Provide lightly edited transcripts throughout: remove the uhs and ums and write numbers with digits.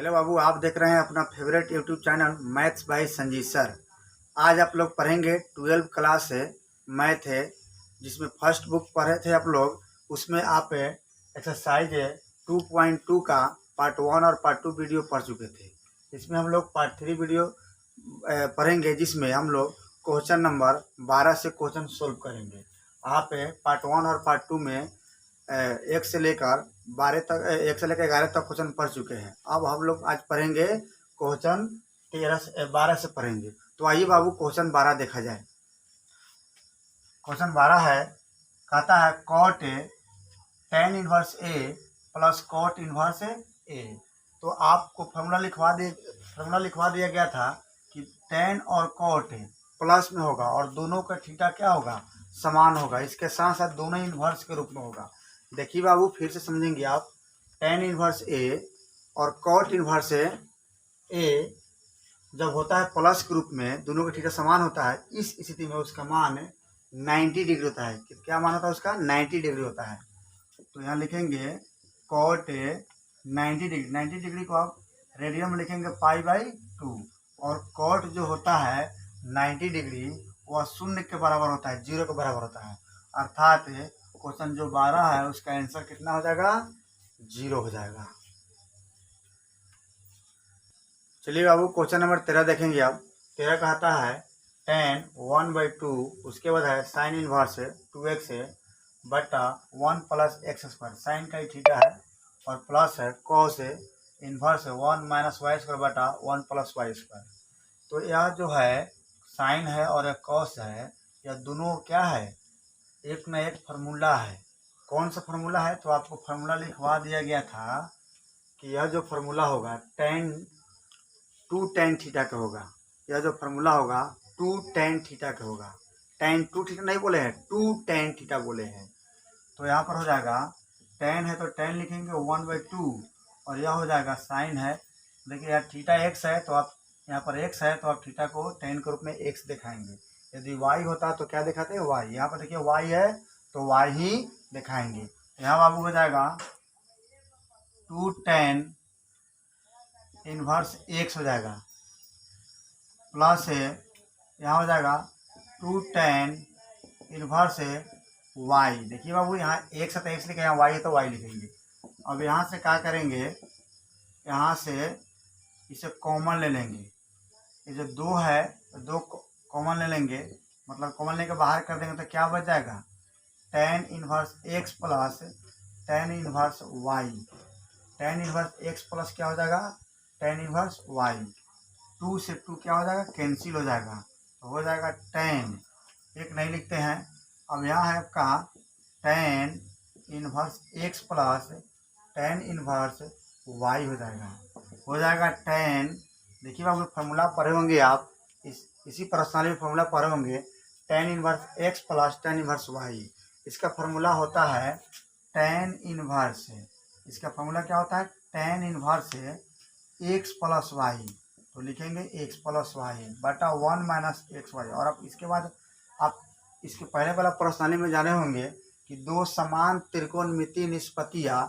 Hello बाबू, आप देख रहे हैं अपना favourite YouTube channel maths by Sanjeet sir. आज आप लोग पढ़ेंगे 12th क्लास से मैथ है, जिसमें फर्स्ट बुक पढ़े थे आप लोग। उसमें आप एक्सरसाइज 2.2 का पार्ट 1 और पार्ट 2 वीडियो पढ़ चुके थे। इसमें हम लोग पार्ट 3 वीडियो पढ़ेंगे, जिसमें हम लोग क्वेश्चन नंबर 12 से क्वेश्चन सोल्व करेंगे। आप पार्ट 1 और पार्ट 2 में 1 से लेकर 12 तक 1 से लेकर 11 तक क्वेश्चन पढ़ चुके हैं। अब हम लोग आज पढ़ेंगे क्वेश्चन 12 से पढ़ेंगे। तो आइए बाबू, क्वेश्चन 12 देखा जाए। क्वेश्चन 12 है, कहता है कॉट tan इनवर्स ए प्लस कॉट इनवर्स ए। तो आपको फॉर्मूला लिखवा दिया गया था कि tan और कॉट प्लस में होगा और दोनों का थीटा क्या होगा, समान होगा। इसके साथ साथ दोनों इन्वर्स के रूप में होगा। देखिए बाबू, फिर से समझेंगे आप। tan इनवर्स ए और कॉट इनवर्स ए जब होता है प्लस के रूप में, दोनों का थीटा समान होता है, इस स्थिति में उसका मान 90 डिग्री होता है। क्या मान होता है उसका? 90 डिग्री होता है। तो यहाँ लिखेंगे कॉट 90 डिग्री। 90 डिग्री को आप रेडियन में लिखेंगे π/2। और कॉट जो होता है 90 डिग्री वह शून्य के बराबर होता है, 0 के बराबर होता है। अर्थात क्वेश्चन जो 12 है उसका आंसर कितना हो जाएगा? 0 हो जाएगा। चलिए बाबू, क्वेश्चन नंबर 13 देखेंगे आप। 13 कहता है tan 1/2, उसके बाद है साइन इनवर्स 2x बटा 1 प्लस x स्क्वायर। साइन का ही थीटा है और प्लस है cos inverse 1 minus y square बटा 1 प्लस वाई स्क्वायर। तो यह जो है साइन है और एक कॉस है, यह दोनों क्या है, एक न एक फार्मूला है। कौन सा फार्मूला है? तो आपको फार्मूला लिखवा दिया गया था कि यह जो फार्मूला होगा टू टेन थीटा का होगा। यह जो फार्मूला होगा 2 tan थीटा का होगा। tan 2 थीटा नहीं बोले हैं, 2 tan थीटा बोले हैं। तो यहाँ पर हो जाएगा tan है तो tan लिखेंगे 1/2 और यह हो जाएगा साइन है। देखिए यार, थीटा x है तो आप यहाँ पर x है तो आप थीटा को tan के रूप में x दिखाएंगे। यदि y होता है तो क्या दिखाते हैं? y। यहाँ पर देखिए y है तो y ही दिखाएंगे। यहाँ बाबू हो जाएगा 2 tan इनवर्स x हो जाएगा, प्लस यहाँ हो जाएगा 2 tan इनवर्स y। देखिए बाबू, यहाँ x है तो x लिखे, यहाँ y है तो y लिखेंगे। अब यहाँ से क्या करेंगे, यहाँ से इसे कॉमन ले लेंगे। ये जो 2 है तो 2 कॉमन ले लेंगे, मतलब कॉमन लेके बाहर कर देंगे तो क्या बच जाएगा? tan inverse x plus tan inverse y। tan inverse x plus क्या हो जाएगा? tan inverse y। 2 से 2 क्या हो जाएगा? कैंसिल हो जाएगा, तो हो जाएगा tan। एक नहीं लिखते हैं। अब यहाँ है आपका tan inverse x plus tan inverse y हो जाएगा tan। देखिए बाबू, फार्मूला पढ़े होंगे आप, इसी प्रश्नावली में फार्मूला पढ़े होंगे। tan inverse x plus tan inverse y, इसका फार्मूला होता है tan इनवर्स। इसका फार्मूला क्या होता है? tan inverse x plus y। तो लिखेंगे x प्लस वाई बटा 1 माइनस एक्स वाई। और अब इसके बाद आप इसके पहले वाला प्रश्नावली में जाने होंगे कि दो समान त्रिकोणमितीय निष्पत्तियाँ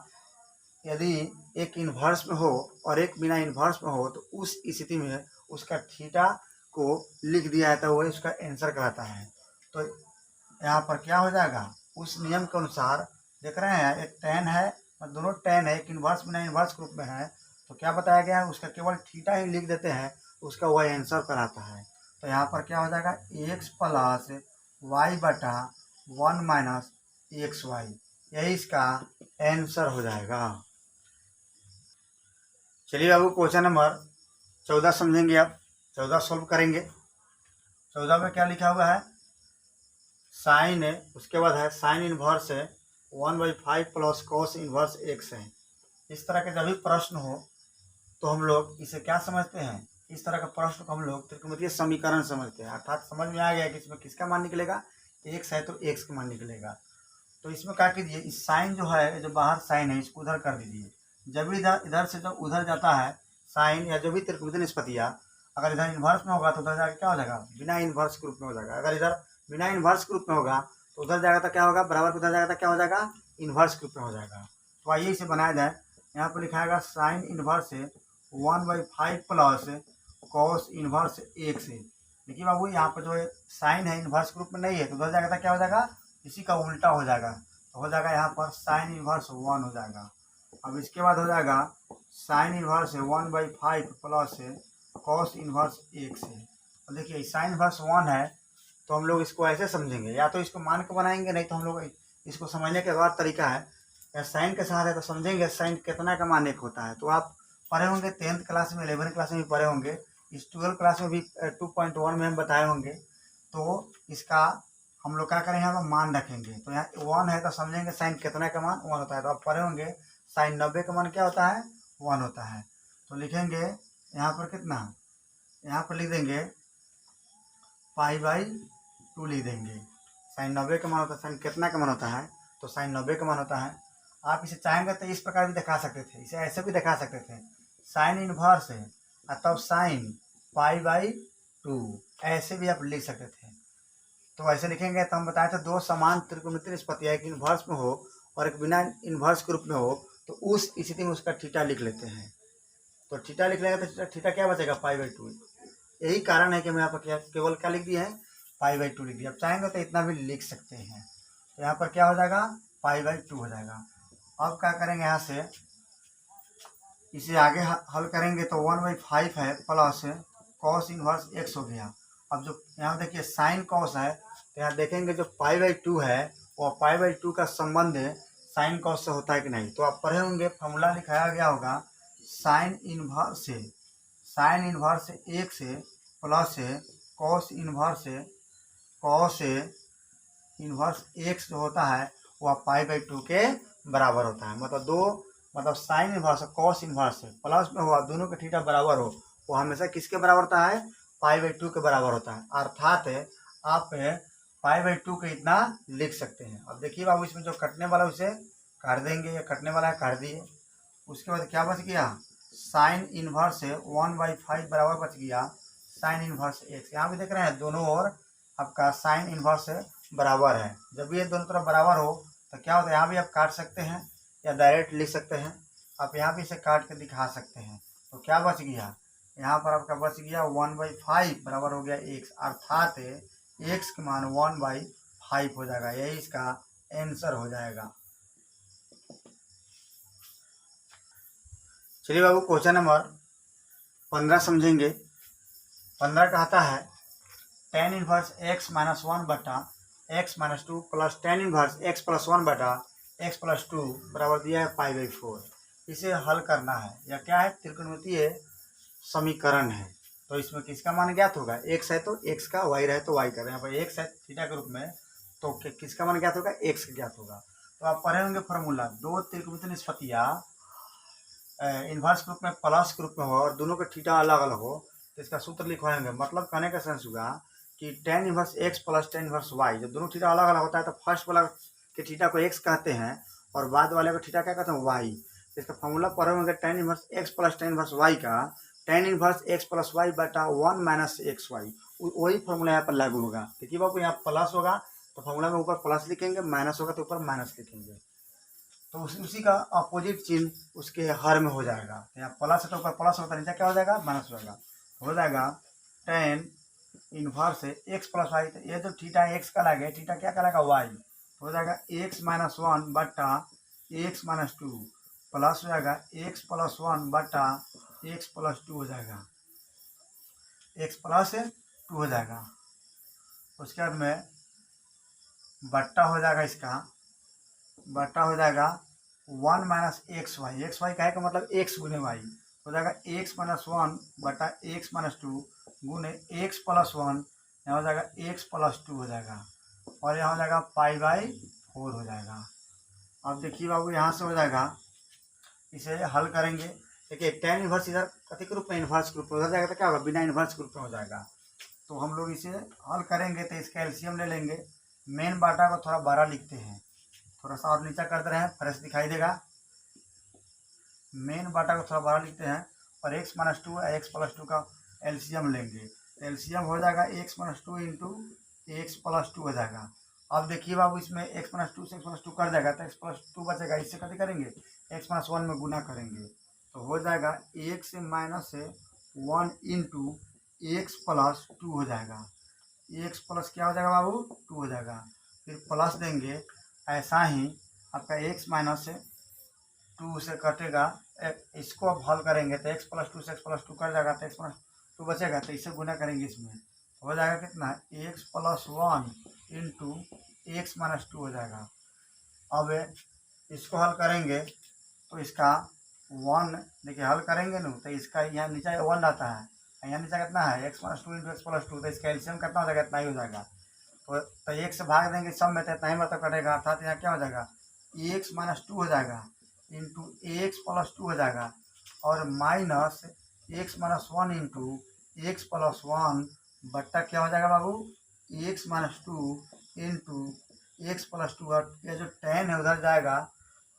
यदि एक इन्वर्स में हो और एक बिना इन्वर्स में हो, तो उस स्थिति में उसका थीटा को लिख दिया जाता है, वही उसका आंसर कहता है। तो यहाँ पर क्या हो जाएगा, उस नियम के अनुसार देख रहे हैं, एक tan है, दोनों tan है, एक इन्वर्स बिना इन्वर्स के रूप में है, तो क्या बताया गया है, उसका केवल थीटा ही लिख देते हैं, उसका वही आंसर कराता है। तो यहाँ पर क्या हो जाएगा, x प्लस वाई बटा 1 माइनस एक्स वाई, यही इसका आंसर हो जाएगा। चलिए बाबू, क्वेश्चन नंबर 14 समझेंगे आप। 14 सोल्व करेंगे। 14 में क्या लिखा हुआ है? साइन है, उसके बाद है sine inverse 1/5 plus cos inverse x है। इस तरह के जब भी प्रश्न हो तो हम लोग इसे क्या समझते हैं, इस तरह का प्रश्न को हम लोग त्रिकोणमितीय समीकरण समझते हैं। अर्थात समझ में आ गया कि इसमें किसका मान निकलेगा, x है तो x का मान निकलेगा। तो इसमें क्या कीजिए, इस साइन जो है, जो बाहर साइन है, इसको उधर कर दीजिए। जब भी इधर से जब उधर जाता है साइन या जो भी त्रिकोणमितीय निष्पत्तियाँ, अगर इधर इन्वर्स में होगा तो उधर जाकर क्या हो जाएगा, बिना इन्वर्स के रूप में हो जाएगा। अगर इधर बिना इन्वर्स के रूप में होगा तो उधर जाएगा तो क्या होगा, बराबर उधर जाएगा तो क्या हो जाएगा, इन्वर्स के रूप में हो जाएगा। तो आइए इसे बनाया जाए। यहाँ पर लिखाएगा sine inverse 1/5 plus cos inverse एक से। देखिए बाबू यहाँ पर जो है साइन है इनवर्स के रूप में नहीं है, तो उधर जाएगा तो क्या हो जाएगा, इसी का उल्टा हो जाएगा, तो हो जाएगा यहाँ पर साइन इनवर्स 1 हो जाएगा। अब इसके बाद हो जाएगा sine inverse 1/5 plus cos inverse एक से। और देखिए साइन इनवर्स 1 है तो हम लोग इसको ऐसे समझेंगे, या तो इसको मान के बनाएंगे, नहीं तो हम लोग इसको समझने का एक और तरीका है, या साइन के साथ है तो समझेंगे साइन कितना का मान एक होता है। तो आप पढ़े होंगे 10th क्लास में, 11th क्लास में भी पढ़े होंगे, इस 12th क्लास में भी 2.1 में हम बताए होंगे। तो इसका हम लोग क्या करेंगे, यहाँ पर मान रखेंगे, तो यहाँ 1 है तो समझेंगे साइन कितना का मान 1 होता है। तो आप पढ़े होंगे साइन 90 का मान क्या होता है, 1 होता है। तो लिखेंगे यहाँ पर कितना, यहाँ पर लिख देंगे π/2 लिख देंगे। साइन 90 का मान होता है, साइन कितना का मान होता है, तो साइन 90 का मान होता है। आप इसे चाहेंगे तो इस प्रकार भी दिखा सकते थे, इसे ऐसे भी दिखा सकते थे, साइन इनवर्स है तब साइन π/2, ऐसे भी आप लिख सकते थे। तो ऐसे लिखेंगे तो हम बताए थे दो समान त्रिकोणमितीय निष्पत्ति, एक इनवर्स में हो और एक बिना इनवर्स के रूप में हो, तो उस स्थिति में उसका थीटा लिख लेते हैं। तो थीटा लिख लेंगे तो थीटा क्या बचेगा, π/2। यही कारण है कि मैं यहाँ पर क्या केवल क्या लिख दिया है, π/2 लिख दिया। अब चाहेंगे तो इतना भी लिख सकते हैं, तो यहाँ पर क्या हो जाएगा, π/2 हो जाएगा। अब क्या करेंगे, यहाँ से इसे आगे हल करेंगे तो 1/5 है प्लस कॉस इनवर्स x हो गया। अब जो यहाँ देखिए साइन कॉस है, तो यहाँ देखेंगे जो π/2 है वो π/2 का संबंध साइन कॉस से होता है कि नहीं। तो आप पढ़े होंगे फॉर्मूला लिखाया गया होगा, साइन इनवर्स एक से प्लस कॉस इनवर्स एक्स जो होता है वह π/2 के बराबर होता है। मतलब sine inverse cos inverse plus में हुआ, दोनों के थीटा बराबर हो, वो हमेशा किसके बराबर होता है, π/2 के बराबर होता है। अर्थात आप π/2 के इतना लिख सकते हैं। अब देखिए बाबू इसमें जो कटने वाला उसे काट देंगे, या कटने वाला है काट दिए। उसके बाद क्या बच गया, साइन इनवर्स 1/5 बराबर बच गया साइन इनवर्स एक्स। यहाँ भी देख रहे हैं दोनों ओर आपका साइन इनवर्स बराबर है। जब ये दोनों तरफ बराबर हो तो क्या होता है, यहाँ भी आप काट सकते हैं या डायरेक्ट लिख सकते हैं। आप यहाँ भी इसे काट के दिखा सकते हैं। तो क्या बच गया, यहाँ पर आपका बच गया 1/5 बराबर हो गया एक्स, अर्थात एक्स के मान 1/5 हो जाएगा। यही इसका आंसर हो जाएगा। चलिए बाबू क्वेश्चन नंबर 15 समझेंगे। 15 कहता है tan इनवर्स x माइनस 1 बटा x minus 2 plus tan inverse x plus 1 बटा x प्लस 2 बराबर दिया है π/4। इसे हल करना है, या क्या है, त्रिकोणमितीय समीकरण है। तो इसमें किसका मान ज्ञात होगा, x है तो x का, y रहे तो y का। यहाँ पर x है थीटा के रूप में, तो किसका मान ज्ञात होगा, x का ज्ञात होगा। तो आप पढ़े होंगे फॉर्मूला, दो त्रिकोणमितीय निष्पत्तियाँ इन्वर्स के रूप में प्लस के रूप में हो और दोनों के थीटा अलग अलग हो, तो इसका सूत्र लिखवाएंगे। मतलब कहने का सेंस होगा कि tan inverse x plus tan inverse y, जब दोनों थीटा अलग अलग होता है तो फर्स्ट वाला के थीटा को x कहते हैं और बाद वाले को थीटा क्या कहते हैं, y। तो इसका फॉर्मूला पढ़े होंगे tan inverse x plus tan inverse y का tan inverse x plus y बटा 1 माइनस एक्स वाई, वही फॉर्मूला यहाँ पर लागू होगा। देखिए बाबू यहाँ प्लस होगा तो फॉर्मूला में ऊपर प्लस लिखेंगे, माइनस होगा तो ऊपर माइनस लिखेंगे, तो उसी का अपोजिट चिन्ह उसके हर में हो जाएगा। यहाँ प्लस है तो ऊपर प्लस होता है, नीचे क्या हो जाएगा, माइनस हो जाएगा tan inverse x plus y. तो ये जो थीटा एक्स का लगे, थीटा क्या कहलाएगा, वाई, हो जाएगा x माइनस 1 बटा x माइनस 2 प्लस हो जाएगा x प्लस 1 बटा x प्लस 2 हो जाएगा, x प्लस 2 हो जाएगा। उसके बाद में बट्टा हो जाएगा, इसका बट्टा हो जाएगा 1 minus x y. X y का मतलब x गुने वाई, हो जाएगा x माइनस 1 बटा x माइनस 2 गुने x प्लस 1, यहाँ हो जाएगा x प्लस 2 हो जाएगा, और यहाँ हो जाएगा π/4 हो जाएगा। अब देखिए बाबू यहाँ से हो जाएगा, इसे हल करेंगे। देखिए tan इनवर्स इधर कथी के रूप में, इनवर्स के रूप में, उधर जाएगा तो क्या होगा, बिना इनवर्स के रूप में हो जाएगा। तो हम लोग इसे हल करेंगे तो इसका एलसीएम ले लेंगे। मेन बाटा को थोड़ा बड़ा लिखते हैं, थोड़ा सा और नीचा कर दे रहे हैं, फ्रेश दिखाई देगा। मेन बाटा को थोड़ा बड़ा लिखते हैं और x माइनस 2 x प्लस 2 का एलसीएम लेंगे। एलसीएम हो जाएगा x minus 2 into x plus 2 हो जाएगा। अब देखिए बाबू इसमें x माइनस 2 से x प्लस 2 कर जाएगा तो x प्लस 2 बचेगा, इससे कभी करेंगे x माइनस 1 में गुना करेंगे तो हो जाएगा x minus 1 into x plus 2 हो जाएगा। एक्स प्लस क्या हो जाएगा बाबू 2 हो जाएगा। फिर प्लस देंगे, ऐसा ही आपका एक्स माइनस 2 से कटेगा। इसको अब हल करेंगे तो एक्स प्लस 2 से एक्स प्लस 2 कट जाएगा, तो एक्स प्लस 2 बचेगा, तो इसे गुना करेंगे इसमें, हो जाएगा कितना x plus 1 into x minus 2 हो जाएगा। अब इसको हल करेंगे तो इसका 1, देखिए हल करेंगे ना तो इसका यहाँ नीचे 1 आता है, यहाँ नीचे कितना है x minus 2 into x plus 2, तो इसका एलसीएम कितना हो जाएगा, इतना ही हो जाएगा। तो एक से भाग देंगे सब में, तो इतना ही मतलब कटेगा, अर्थात यहाँ क्या हो जाएगा एक्स माइनस 2 हो जाएगा इंटू एक्स प्लस 2 हो जाएगा, और minus x minus 1 into x plus 1 बट्टा क्या हो जाएगा बाबू x minus 2 into x plus 2, और ये जो टेन है उधर जाएगा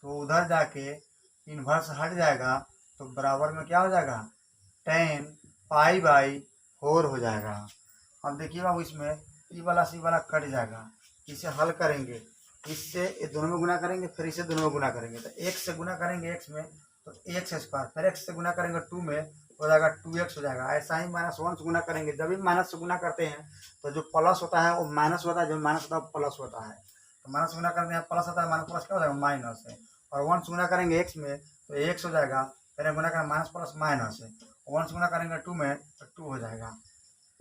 तो उधर जाके इन्वर्स हट जाएगा, तो बराबर में क्या हो जाएगा टेन पाई बाई 4 हो जाएगा। अब देखिए बाबू इसमें ई वाला सी वाला कट जाएगा, इसे हल करेंगे, इससे ये दोनों में गुना करेंगे, फिर इसे दोनों में गुना करेंगे, तो एक्स से गुना करेंगे एक्स में तो एक्स स्क्वायर, फिर एक्स से गुना करेंगे 2 में हो जाएगा 2x हो जाएगा। ऐसा ही माइनस 1 से गुना करेंगे, जब भी माइनस से गुना करते हैं तो जो प्लस होता है वो माइनस होता है, जो माइनस होता है वो प्लस होता है, तो माइनस गुना करते हैं प्लस होता है, माइनस प्लस क्या हो जाएगा माइनस है, और 1 से गुना करेंगे एक्स में तो एक्स हो जाएगा, फिर गुना करेंगे माइनस प्लस माइनस है, 1 से गुना करेंगे 2 में तो 2 हो जाएगा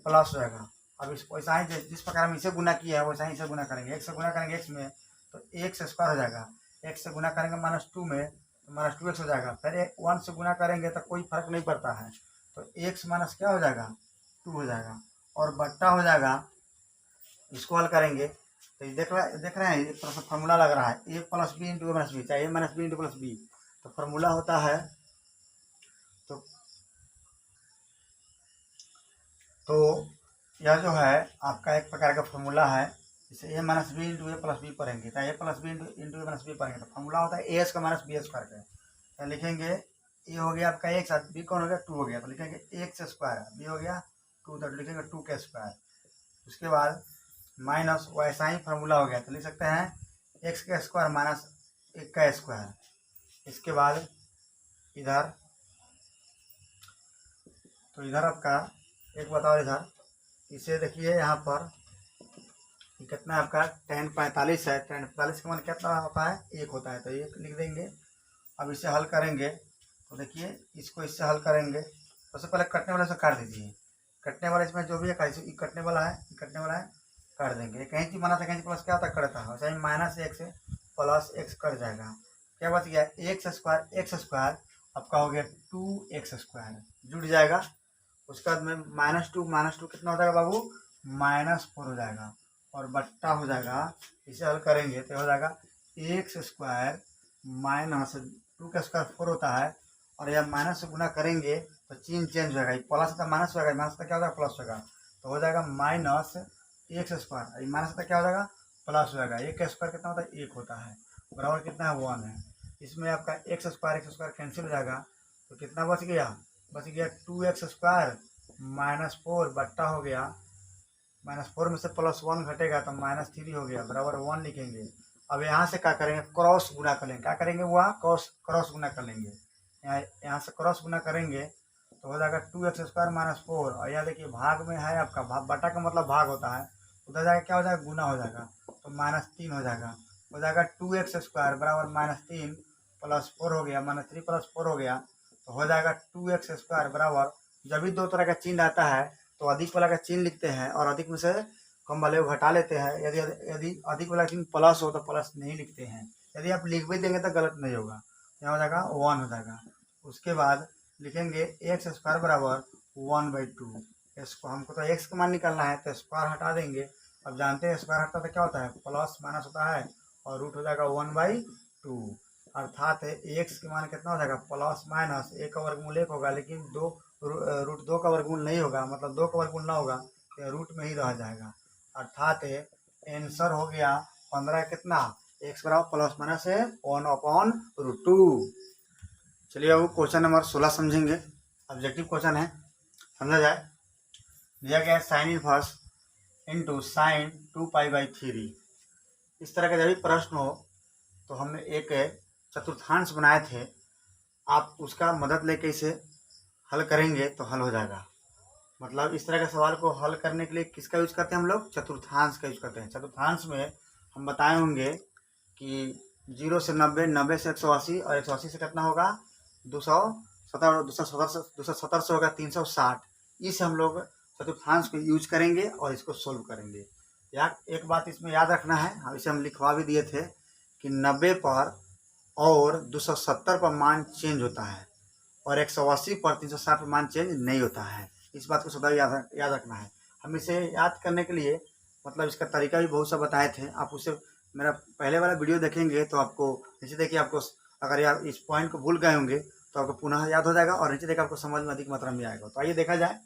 प्लस हो जाएगा। अब इस वैसा ही जिस प्रकार हम इसे गुना किया है वैसा ही इसे गुना करेंगे, एक्स से गुना करेंगे एक्स में तो एक्स स्क्वायर हो जाएगा, एक्स से गुना करेंगे माइनस 2 में तो माइनस 2x हो जाएगा, फिर 1 से गुना करेंगे तो कोई फर्क नहीं पड़ता है, तो एक्स माइनस क्या हो जाएगा 2 हो जाएगा, और बट्टा हो जाएगा, इसको हल करेंगे तो ये देख रहे हैं एक तरह से फॉर्मूला लग रहा है a plus b into a minus b, चाहे a minus b into plus b, तो फॉर्मूला होता है तो यह जो है आपका एक प्रकार का फॉर्मूला है, जैसे ए माइनस बी इंटू ए प्लस बी पढ़ेंगे, तो ए plus b into a minus B पढ़ेंगे, तो फॉर्मूला होता है ए स्क्वायर माइनस बी स्क्वायर का, तो लिखेंगे ए हो गया आपका एक्स, बी कौन हो गया 2 हो गया, तो लिखेंगे एक्स स्क्वायर, बी हो गया 2, तो लिखेंगे 2 का स्क्वायर, उसके बाद माइनस वैसा ही फार्मूला हो गया, तो लिख सकते हैं एक्स का स्क्वायर माइनस 1 का स्क्वायर, इसके बाद इधर, तो इधर आपका एक बताओ इधर, इसे देखिए यहाँ पर कितना है आपका tan 45 है, tan 45 का मान कितना होता है 1 होता है, तो 1 लिख देंगे। अब इसे हल करेंगे तो देखिए इसको इससे हल करेंगे, सबसे पहले कटने वाले से काट दीजिए, कटने वाला इसमें जो भी है कटने वाला है कटने वाला है काट देंगे, कहीं चीज बना था कहीं प्लस क्या होता है कटता है, वैसे ही माइनस एक्स प्लस एक्स कट जाएगा, क्या बच गया एक्स स्क्वायर आपका हो गया 2x स्क्वायर जुड़ जाएगा, उसके बाद में माइनस टू कितना हो जाएगा बाबू -4 हो जाएगा, और बट्टा हो जाएगा, इसे हल करेंगे तो हो जाएगा एक्स स्क्वायर माइनस 2 का स्क्वायर 4 होता है, और यह माइनस से गुना करेंगे तो चिन्ह चेंज हो जाएगा, प्लस होता माइनस हो जाएगा, माइनस का क्या हो जाएगा प्लस होगा, तो हो जाएगा माइनस एक्स स्क्वायर, माइनस का क्या हो जाएगा प्लस हो जाएगा, एक का स्क्वायर कितना होता है 1 होता है, बराबर कितना है 1 है, इसमें आपका एक्स स्क्वायर कैंसिल हो जाएगा, तो कितना बच गया 2x स्क्वायर -4 बट्टा हो गया, -4 में से +1 घटेगा तो -3 हो गया, बराबर 1 लिखेंगे। अब यहाँ से क्या करेंगे क्रॉस गुना कर लेंगे, क्या करेंगे वहाँ क्रॉस गुना कर लेंगे, यहाँ से क्रॉस गुना करेंगे तो हो जाएगा 2x स्क्वायर -4, और यहाँ देखिए भाग में है आपका बटा का मतलब भाग होता है, उधर जाकर क्या हो जाएगा गुना हो जाएगा, तो -3 हो जाएगा 2x स्क्वायर बराबर -3 + 4 हो गया, -3 + 4 हो गया, तो हो जाएगा 2x स्क्वायर बराबर, जब भी दो तरह का चिन्ह आता है तो अधिक वाला का चिन्ह लिखते हैं और अधिक में से कम वाले को घटा लेते हैं, यदि यदि अधिक वाला चिन्ह प्लस हो तो प्लस नहीं लिखते हैं, यदि आप लिख भी देंगे तो गलत नहीं होगा, यहाँ हो जाएगा 1 हो जाएगा, उसके बाद लिखेंगे एक्स स्क्वायर बराबर 1/2, इसको हमको तो एक्स का मान निकालना है तो स्क्वायर हटा देंगे, अब जानते हैं स्क्वायर हटता तो क्या होता है प्लस माइनस होता है, और रूट हो जाएगा 1/2, अर्थात एक्स के मान कितना हो जाएगा प्लस माइनस 1 का वर्गमूल 1 होगा, लेकिन रूट 2 का वर्गमूल नहीं होगा, मतलब 2 का वर्गमूल ना होगा तो रूट में ही रह जाएगा, अर्थात आंसर हो गया 15 कितना एक्स बराबर प्लस माइनस है 1/√2। चलिए अब क्वेश्चन नंबर 16 समझेंगे, ऑब्जेक्टिव क्वेश्चन है, समझा जाए। दिया गया है साइन इनवर्स इंटू साइन 2π/3, इस तरह का जब भी प्रश्न हो तो हमने एक चतुर्थांश बनाए थे, आप उसका मदद लेके इसे हल करेंगे तो हल हो जाएगा। मतलब इस तरह के सवाल को हल करने के लिए किसका यूज करते हैं हम लोग? चतुर्थांश का यूज करते हैं। चतुर्थांश में हम बताए होंगे कि 0 से 90, 90 से 180 और 180 से कितना होगा? 270, 270 से होगा 360। इस हम लोग चतुर्थांश को यूज करेंगे और इसको सोल्व करेंगे। या एक बात इसमें याद रखना है, इसे हम लिखवा भी दिए थे कि 90 पर और 270 पर मान चेंज होता है और 180 पर 360 पर मान चेंज नहीं होता है। इस बात को सदा याद रखना है। हम इसे याद करने के लिए मतलब इसका तरीका भी बहुत सा बताए थे। आप उसे मेरा पहले वाला वीडियो देखेंगे तो आपको नीचे देखिए, आपको अगर यार इस पॉइंट को भूल गए होंगे तो आपको पुनः याद हो जाएगा और नीचे देखिए आपको समझ में अधिक मात्रा में आएगा। तो आइए देखा जाए।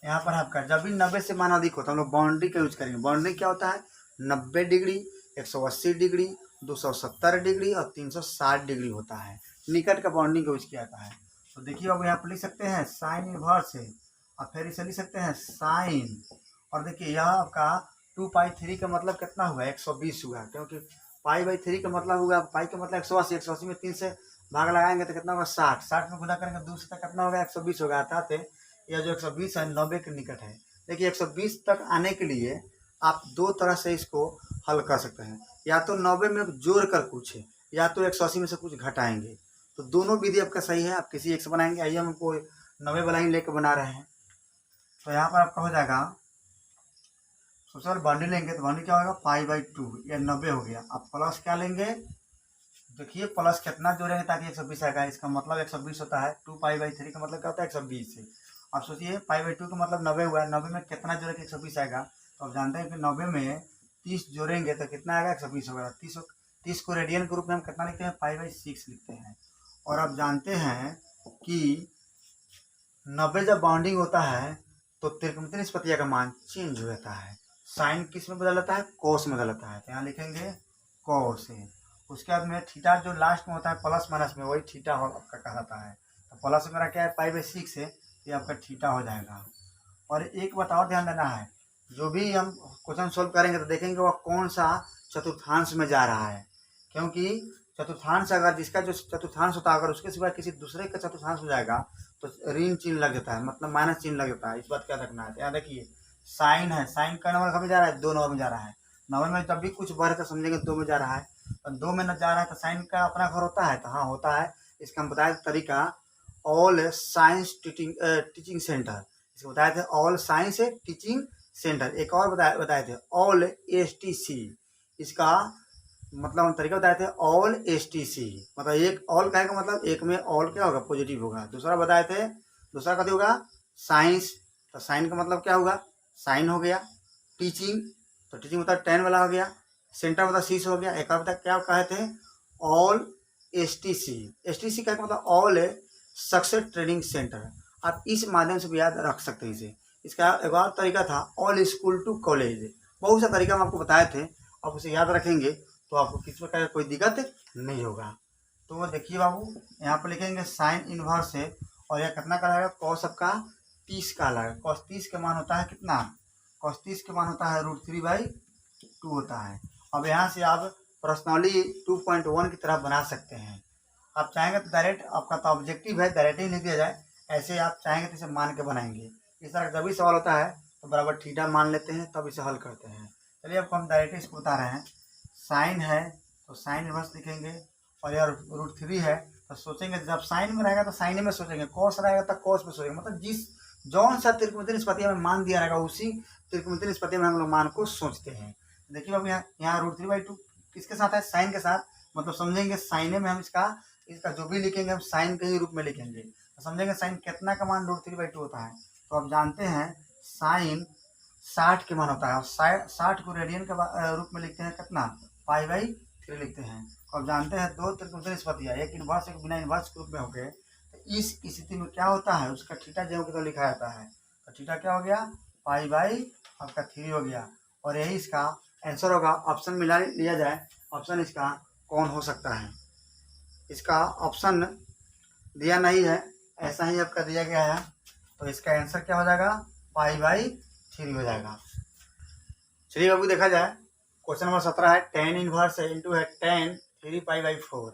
यहाँ पर आपका जब भी 90 से मान अधिक होता है हम लोग बाउंड्री का यूज करेंगे। बाउंड्री क्या होता है? 90 डिग्री, 180 डिग्री, 270 डिग्री और 360 डिग्री होता है। निकट का बाउंड्री का यूज किया जाता है। तो देखिए अब यहाँ पर लिख सकते हैं साइन इनवर्स है और फिर इसे लिख सकते हैं साइन। और देखिए यह आपका 2π3 का मतलब कितना हुआ? 120 हुआ, क्योंकि π/3 का मतलब हुआ, पाई का मतलब 180, 180 में 3 से भाग लगाएंगे तो कितना होगा? 60, 60 में गुना करेंगे 2 से कितना होगा? 120 होगा। अर्थात यह जो 120 है 90 के निकट है। देखिए 120 तक आने के लिए आप दो तरह से इसको हल कर सकते हैं। या तो 90 में जोड़ कर कुछ, या तो 180 में से कुछ घटाएंगे। तो दोनों विधि आपका सही है, आप किसी एक से बनाएंगे। आइए हम हमको 90 वाला ही लेकर बना रहे हैं। तो यहाँ पर आपका हो जाएगा सोशल बाउंड्री लेंगे तो बाउंड्री क्या होगा? π/2, यह 90 हो गया। अब प्लस क्या लेंगे? देखिए प्लस कितना जोड़ेंगे ताकि 120 आएगा? इसका मतलब 120 होता है। 2π/3 का मतलब क्या होता है? 120 से। अब सोचिए π/2 का मतलब 90 हुआ है, 90 में कितना जोड़े कि 120 आएगा? तो आप जानते हैं कि 90 में 30 जोड़ेंगे तो कितना आएगा? 120 होगा। 30 को रेडियन के रूप में हम कितना लिखते हैं? π/6 लिखते हैं। और आप जानते हैं कि 90 जब बाउंडिंग होता है तो त्रिकोणमितीय निष्पत्तियां का मान चेंज हो जाता है। साइन किस में बदल जाता है? कोस में बदल जाता है। तो यहाँ लिखेंगे कोस। उसके बाद में थीटा जो लास्ट में होता है प्लस माइनस में, वही थीटा आपका कहलाता है। तो प्लस मेरा क्या है? π/6 है, ये आपका थीटा हो जाएगा। और एक बात और ध्यान देना है, जो भी हम क्वेश्चन सोल्व करेंगे तो देखेंगे वह कौन सा चतुर्थांश में जा रहा है। क्योंकि चतुर्थांश अगर जिसका जो चतुर्थांश होता है अगर उसके सिवाय किसी दूसरे का चतुर्थांश हो जाएगा तो ऋण चिन्ह लग जाता है, मतलब माइनस चिन्ह लग जाता है। इस बात का रखना है। यहाँ देखिए साइन है, साइन का नंबर कभी जा रहा है? 2 नंबर में जा रहा है। नंबर में जब भी कुछ बढ़े तो समझेंगे 2 में जा रहा है। और 2 में न जा रहा है तो साइन का अपना घर होता है? तो हाँ होता है। इसका हम बताया तरीका ऑल साइंस टीचिंग सेंटर, इसको बताए थे ऑल साइंस टीचिंग सेंटर। एक और बताए थे ऑल STC। इसका मतलब हम तरीका बताए थे ऑल STC। मतलब एक ऑल का मतलब एक में ऑल क्या होगा? पॉजिटिव होगा। दूसरा बताए थे, दूसरा कभी होगा? साइंस। तो साइन का मतलब क्या होगा? साइन हो गया। टीचिंग, तो टीचिंग मतलब 10 वाला हो गया। सेंटर मतलब 6 हो गया। एक और बता क्या कहे थे? All STC। STC का मतलब ऑल सक्सेस ट्रेनिंग सेंटर। आप इस माध्यम से भी याद रख सकते हैं इसे। इसका एक और तरीका था ऑल स्कूल टू कॉलेज। बहुत सा तरीका हम आपको बताए थे, आप उसे याद रखेंगे तो आपको किसी प्रकार का कोई दिक्कत नहीं होगा। तो देखिए बाबू यहाँ पर लिखेंगे साइन इनवर्स है और यह कितना का आएगा? कॉस आपका 30 का आएगा। कॉस 30 का मान होता है कितना? कॉस 30 का मान होता है √3/2 होता है। अब यहाँ से आप प्रश्नावली 2.1 की तरह बना सकते हैं। आप चाहेंगे तो डायरेक्ट, आपका तो ऑब्जेक्टिव है डायरेक्ट ही लिख दिया जाए, ऐसे आप चाहेंगे तो इसे मान के बनाएंगे। इस तरह का जब भी सवाल होता है तो बराबर थीटा मान लेते हैं तब इसे हल करते हैं। चलिए अब हम डायरेक्ट इसको बता रहे हैं। साइन है तो साइन इनवर्स लिखेंगे और यार √3 है तो सोचेंगे जब साइन में रहेगा तो साइन में सोचेंगे, कॉस रहेगा तो कॉस में सोचेंगे। मतलब जिस जौन सा त्रिकोणमितीय निष्पत्ति में मान दिया रहेगा उसी त्रिकोणमितीय निष्पत्ति में हम लोग मान को सोचते हैं। देखिए अब यहाँ √3/2 किसके साथ है? साइन के साथ। मतलब समझेंगे साइने में हम इसका जो भी लिखेंगे हम साइन के ही रूप में लिखेंगे। तो समझेंगे साइन कितना का मान √3/2 होता है? तो आप जानते हैं साइन 60 के मान होता है और 60 को रेडियन के रूप में लिखते हैं कितना? π/3 लिखते हैं। तो आप जानते हैं दो त्रिकोणमितीय निष्पत्तियां एक इनवर्स एक बिना इनवर्स के रूप में हो गए तो इस स्थिति में क्या होता है? उसका थीटा जो तो लिखा जाता है। तो थीटा क्या हो गया? π/3 हो गया। और यही इसका आंसर होगा। ऑप्शन मिला लिया जाए, ऑप्शन इसका कौन हो सकता है? इसका ऑप्शन दिया नहीं है, ऐसा ही आपका दिया गया है। तो इसका आंसर क्या हो जाएगा? π/3 हो जाएगा। चलिए बाबू देखा जाए क्वेश्चन नंबर 17 है tan इनवर्स इंटू है tan 3π/4।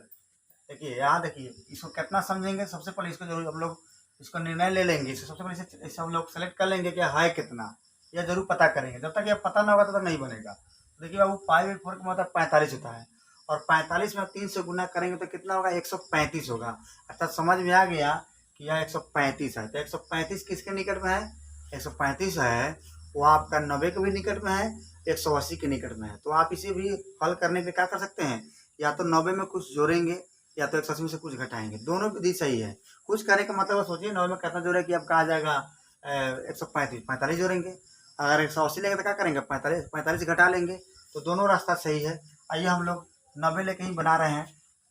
देखिए यहाँ देखिए, इसको कितना समझेंगे, सबसे पहले इसको जरूर हम लोग इसको निर्णय ले लेंगे, इससे सबसे पहले इसे हम लोग सेलेक्ट कर लेंगे कि है कितना, यह जरूर पता करेंगे। जब तक यह पता ना होगा तब तक नहीं बनेगा। देखिए बाबू, पाई/4 का मतलब 45 होता है, और 45 में 3 से गुना करेंगे तो कितना होगा, 135 होगा। अर्थात समझ में आ गया कि यह 135 है। तो 135 किसके निकट में है, 135 है वो आपका 90 के भी निकट में है, 180 के निकट में है। तो आप इसे भी हल करने पे क्या कर सकते हैं, या तो 90 में कुछ जोड़ेंगे या तो 180 में से कुछ घटाएंगे, दोनों विधि सही है। कुछ करने का मतलब सोचिए 90 में कितना जोड़े कि अब कहा जाएगा 135, 45 जोड़ेंगे। अगर 180 लेंगे तो क्या करेंगे, 45 घटा लेंगे। तो दोनों रास्ता सही है। आइए हम लोग 90 लेके ही बना रहे हैं,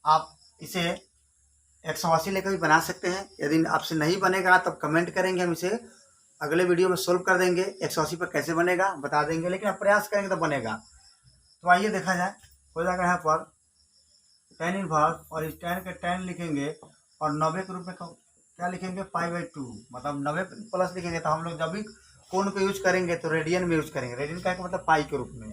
आप इसे 180 लेकर भी बना सकते हैं। यदि आपसे नहीं बनेगा तब कमेंट करेंगे, हम इसे अगले वीडियो में सोल्व कर देंगे। 180 पर कैसे बनेगा बता देंगे, लेकिन आप प्रयास करेंगे तो बनेगा। तो आइए देखा जाए, हो जाएगा यहाँ पर tan इनवर्स, और इस tan के tan लिखेंगे और 90 के रूप में क्या लिखेंगे, पाई/2, मतलब 90 प्लस लिखेंगे। तो हम लोग जब भी कोण को यूज करेंगे तो रेडियन में यूज करेंगे, रेडियन का मतलब पाई के रूप में।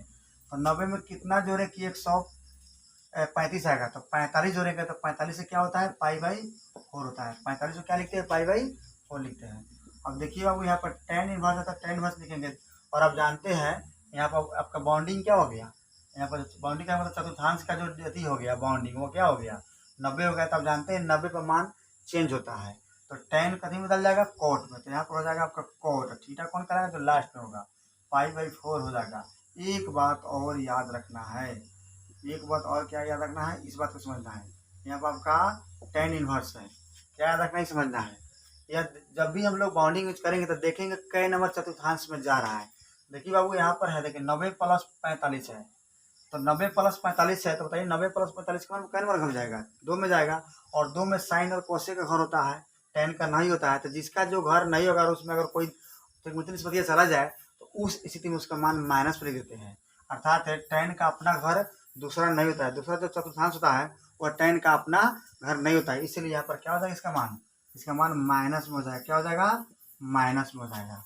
और 90 में कितना जोड़े कि 135 आएगा, तो 45 जोड़ेंगे तो 45 से क्या होता है, पाई/4 होता है। 45 को क्या लिखते हैं, पाई/4 लिखते हैं। अब देखिए बाबू, यहाँ पर tan इनवर्स आता है, tan इनवर्स लिखेंगे। और आप जानते हैं यहाँ पर आपका बाउंडिंग क्या हो गया, यहाँ पर बाउंडिंग का मतलब चतुर्थांश का जो अति हो गया बाउंडिंग, वो क्या हो गया, 90 हो गया। तो आप जानते हैं 90 पर मान चेंज होता है, तो tan कभी बदल जाएगा कोट में। तो यहाँ पर हो जाएगा आपका कोट, थीटा कौन कराएगा, जो लास्ट में होगा, पाई/4 हो जाएगा। एक बात और याद रखना है, एक बात और क्या याद रखना है, इस बात को समझना है। यहाँ पर आपका tan इनवर्स है, क्या याद रखना है, समझना है। या जब भी हम लोग बाउंडिंग यूज करेंगे तो देखेंगे कई नंबर चतुर्थांश में जा रहा है। देखिए बाबू, यहाँ पर है, देखिए 90 प्लस 45 है, तो 90 प्लस 45 है, तो बताइए 90 प्लस 45 कै नंबर घर जाएगा, 2 में जाएगा। और 2 में साइन और कोसे का घर होता है, tan का नहीं होता है। तो जिसका जो घर नहीं होगा, उसमें अगर कोई त्रिकोणमिति निष्पत्ति चला जाए तो उस स्थिति में उसका मान माइनस पर लिख देते हैं। अर्थात है tan का अपना घर दूसरा नहीं होता है, दूसरा जो चतुर्थांश होता है वह tan का अपना घर नहीं होता है। इसलिए यहाँ पर क्या हो जाएगा, इसका मान माइनस में हो जाएगा। क्या हो जाएगा, माइनस में हो जाएगा,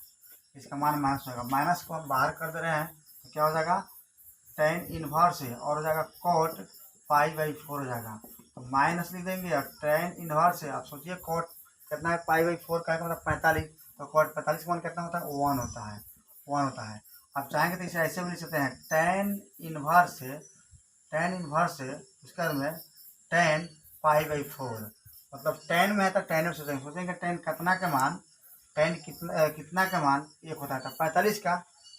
इसका मान माइनस होगा। माइनस को हम बाहर कर दे रहे हैं तो क्या हो जाएगा, tan इनवर्स है, और हो जाएगा कोट पाई/4 हो जाएगा। तो माइनस लिख देंगे, और tan इनवर्स है, आप सोचिए कोट कितना है, पाई/4 का मतलब 45, तो कोट 45 का मान कितना होता है, 1 होता है, 1 होता है। आप चाहेंगे तो इसे ऐसे भी लिख सकते हैं, tan इनवर्स है, उसका में tan पाई/4, मतलब tan में है तो tan में सोचेंगे tan कितना का मान, tan कितना का मान 1 होता है, तो 45 का,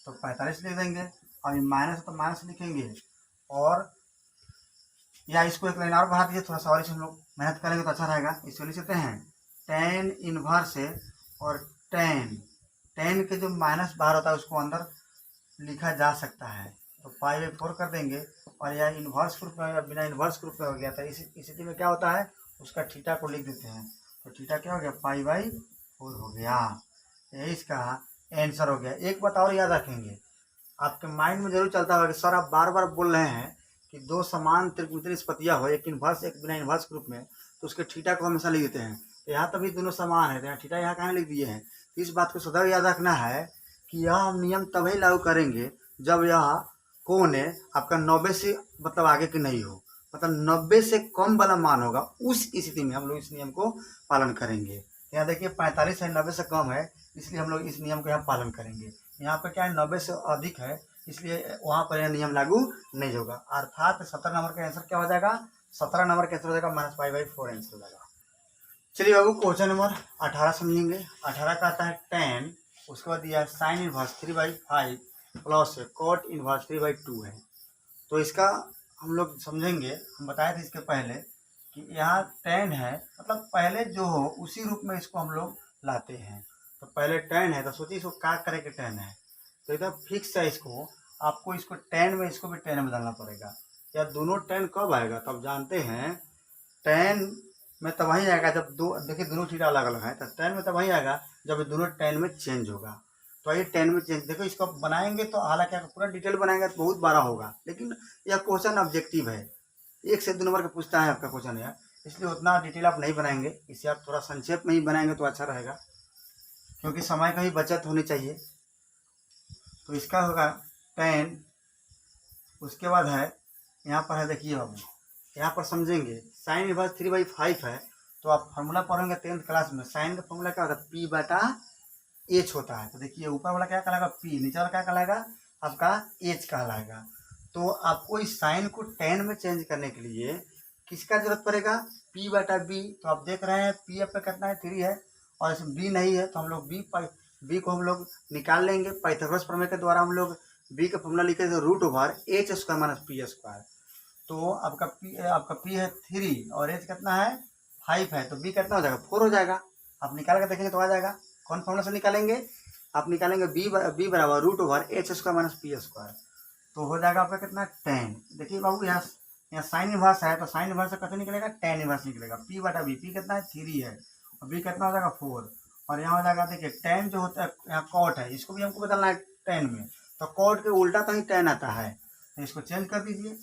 तो 45 लिख देंगे। और ये माइनस है तो माइनस लिखेंगे, और या इसको एक लाइन और बढ़ा दीजिए, थोड़ा सा और इसे हम लोग मेहनत करेंगे तो अच्छा रहेगा। इसको लिख सकते हैं tan इनवर्स है, और tan के जो माइनस बाहर होता है उसको अंदर लिखा जा सकता है, तो पाई/4 कर देंगे। और यह इन्वर्स ग्रुप में या बिना इन्वर्स ग्रुप में हो गया था, इस स्थिति में क्या होता है, उसका थीटा को लिख देते हैं। तो थीटा क्या हो गया, पाई/4 हो गया। यही इसका आंसर हो गया। एक बात और याद रखेंगे, आपके माइंड में जरूर चलता होगा कि सर आप बार बार बोल रहे हैं कि दो समान त्रिकोणमिति निष्पत्तियां हो, एक इन्वर्स एक बिना इन्वर्स ग्रुप में, तो उसके थीटा को हमेशा लिख देते हैं। तो यहाँ तभी दोनों समान है, तो यहाँ थीटा यहाँ कहाँ लिख दिए हैं। तो इस बात को सदैव याद रखना है कि यह हम नियम तभी लागू करेंगे जब यह कोण है आपका 90 से मतलब आगे की नहीं हो, मतलब 90 से कम वाला मान होगा, उस स्थिति में हम लोग इस नियम को पालन करेंगे। यहाँ देखिए 45 है, 90 से कम है, इसलिए हम लोग इस नियम को यहाँ पालन करेंगे। यहाँ पे क्या है, 90 से अधिक है, इसलिए वहाँ पर यह नियम लागू नहीं होगा। अर्थात 17 नंबर का आंसर क्या हो जाएगा, 17 नंबर का आंसर हो जाएगा -पाई/4 आंसर हो जाएगा। चलिए बाबू, क्वेश्चन नंबर 18 समझेंगे। 18 का आता है tan, उसके बाद दिया sine inverse 3/5 plus cot inverse 3/2 है। तो इसका हम लोग समझेंगे। हम बताए थे इसके पहले कि यहाँ tan है, मतलब पहले जो हो उसी रूप में इसको हम लोग लाते हैं। तो पहले tan है, तो सोचिए इसको क्या करें कि tan है, तो इधर फिक्स है, इसको आपको इसको tan में इसको भी tan में डालना पड़ेगा। या दोनों tan कब आएगा, तो आप जानते हैं tan में तब वही आएगा जब दो, देखिए दोनों थीटा अलग अलग है, तो tan में तब वही आएगा जब दोनों tan में चेंज होगा। तो ये tan में चेंज, देखो इसको बनाएंगे तो हालांकि पूरा डिटेल बनाएंगे तो बहुत बड़ा होगा, लेकिन यह क्वेश्चन ऑब्जेक्टिव है, 1 से 2 नंबर का पूछता है आपका क्वेश्चन है, इसलिए उतना डिटेल आप नहीं बनाएंगे। इसे आप थोड़ा संक्षेप में ही बनाएंगे तो अच्छा रहेगा, क्योंकि समय का ही बचत होनी चाहिए। तो इसका होगा tan, उसके बाद है यहाँ पर है, देखिए बाबू यहाँ पर समझेंगे साइन इनवर्स 3/5 है, तो आप फार्मूला पढ़ेंगे 10th क्लास में। साइन का फॉर्मूला क्या होता है, पी बटा एच होता है। तो देखिए ऊपर वाला क्या कहलाएगा पी, नीचे वाला क्या कहलाएगा आपका एच कहलाएगा। तो आपको इस साइन को टेन में चेंज करने के लिए किसका जरूरत पड़ेगा, पी बटा बी। तो आप देख रहे हैं पी आपका कितना है 3 है, और इसमें बी नहीं है, तो हम लोग बी को हम लोग निकाल लेंगे। पाइथागोरस प्रमेय के द्वारा हम लोग बी का फॉर्मूला लिखे थे √(h² - p²। तो आपका पी है 3 और एच कितना है 5 है, तो बी कितना हो जाएगा 4 हो जाएगा। आप निकाल कर देखेंगे तो आ जाएगा। कौन फॉर्मूला से निकालेंगे, आप निकालेंगे बी बराबर √(h² - p²। तो हो जाएगा आपका कितना 10। देखिए बाबू यहाँ साइन इनवर्स है, तो साइन इनवर्स से कैसे निकलेगा, टेन इनवर्स निकलेगा। पी बटा बी, पी कितना है 3 है और बी कितना हो जाएगा 4, और यहाँ हो जाएगा देखिए टेन जो होता है यहाँ कॉट है, इसको भी हमको बदलना है 10 में। तो कॉट के उल्टा तो ही 10 आता है, तो इसको चेंज कर दीजिए।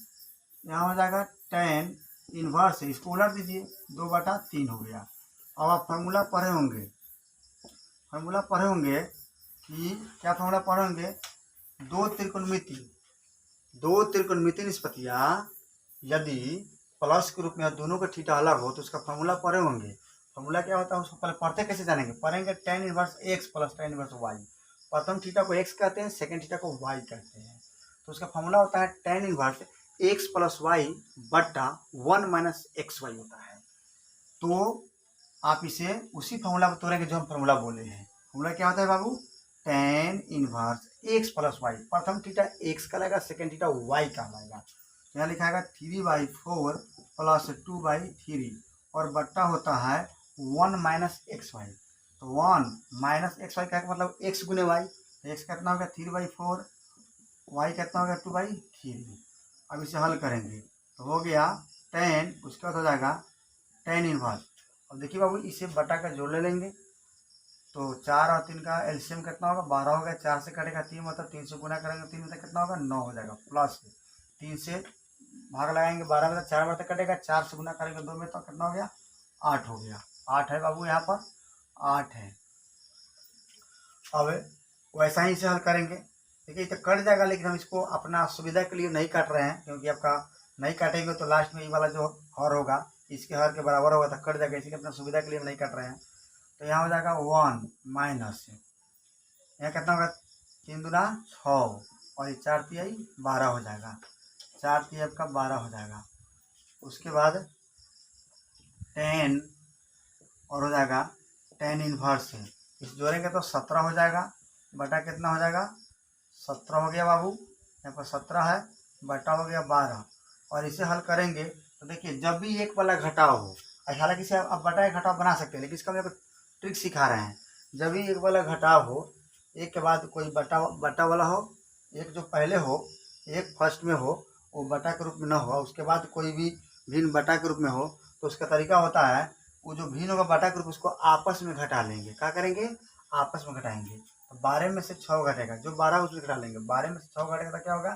यहाँ हो जाएगा 10 इनवर्स है, इसको उलट दीजिए, 2/3 हो गया। अब आप फार्मूला पढ़े होंगे कि क्या फार्मूला पढ़े होंगे, दो त्रिकोणमिति निष्पत्तियाँ यदि प्लस के रूप में दोनों का थीटा अलग हो तो उसका फार्मूला पढ़े होंगे। फार्मूला क्या होता है उसको पहले पढ़ते कैसे जानेंगे, पढ़ेंगे tan inverse x plus tan inverse y। प्रथम थीटा को x कहते हैं, सेकंड थीटा को y कहते हैं। तो उसका फार्मूला होता है tan inverse x plus y बट्टा 1 माइनस xy होता है। तो आप इसे उसी फार्मूला को तोड़ेंगे जो हम फार्मूला बोले हैं। फार्मूला क्या होता है बाबू, tan inverse x plus y, प्रथम थीटा x का लगेगा, सेकंड थीटा y का लगेगा। यहाँ लिखा है 3/4 प्लस 2/3 और बट्टा होता है 1 माइनस xy। तो 1 माइनस xy का मतलब x गुने y, तो x कितना होगा 3/4, y कितना होगा 2/3। अब इसे हल करेंगे तो हो गया 10, उसके बाद हो जाएगा tan इनवर्स। अब देखिए बाबू इसे बटा का जोड़ ले लेंगे, तो 4 और 3 का एलसीएम कितना होगा 12 हो गया, 4 से कटेगा 3, मतलब 3 से गुना करेंगे 3 में कितना होगा 9 हो जाएगा, प्लस 3 से भाग लगाएंगे 12 में, तो 4 बार तक कटेगा, 4 से गुना करेंगे 2 में, तो कितना हो गया 8 हो गया। 8 है बाबू, यहाँ पर 8 है। अब वैसा ही इसे हल करेंगे। देखिए तो कट जाएगा, लेकिन हम इसको अपना सुविधा के लिए नहीं काट रहे हैं, क्योंकि आपका नहीं काटेंगे तो लास्ट में ये वाला जो हर होगा इसके हर के बराबर होगा तो कट जाएगा, इसलिए अपना सुविधा के लिए हम नहीं काट रहे हैं। तो यहाँ हो जाएगा 1 माइनस, यहाँ कितना होगा 3 दूना 6 और 4 तिहाई 12 हो जाएगा, 4 तिहाई आपका 12 हो जाएगा। उसके बाद 10 और हो जाएगा tan इनवर्स है, इस जोड़ेंगे तो 17 हो जाएगा, बटा कितना हो जाएगा 17 हो गया बाबू, यहाँ पर 17 है, बटा हो गया 12। और इसे हल करेंगे तो देखिए जब भी एक वाला घटाव हो, हालांकि इसे आप बटा या घटाव बना सकते हैं, लेकिन इसका हम एक ट्रिक सिखा रहे हैं। जब भी एक वाला घटाव हो, एक के बाद कोई बटा वाला हो, एक जो पहले हो, एक फर्स्ट में हो वो बटा के रूप में न हो, उसके बाद कोई भी भिन्न बटा के रूप में हो, तो उसका तरीका होता है वो जो भिन्न होगा बटा के रूप उसको आपस में घटा लेंगे। क्या करेंगे, आपस में घटाएंगे। तो 12 में से 6 घटेगा, जो 12 उसमें घटा लेंगे, 12 में से 6 घटेगा तो क्या होगा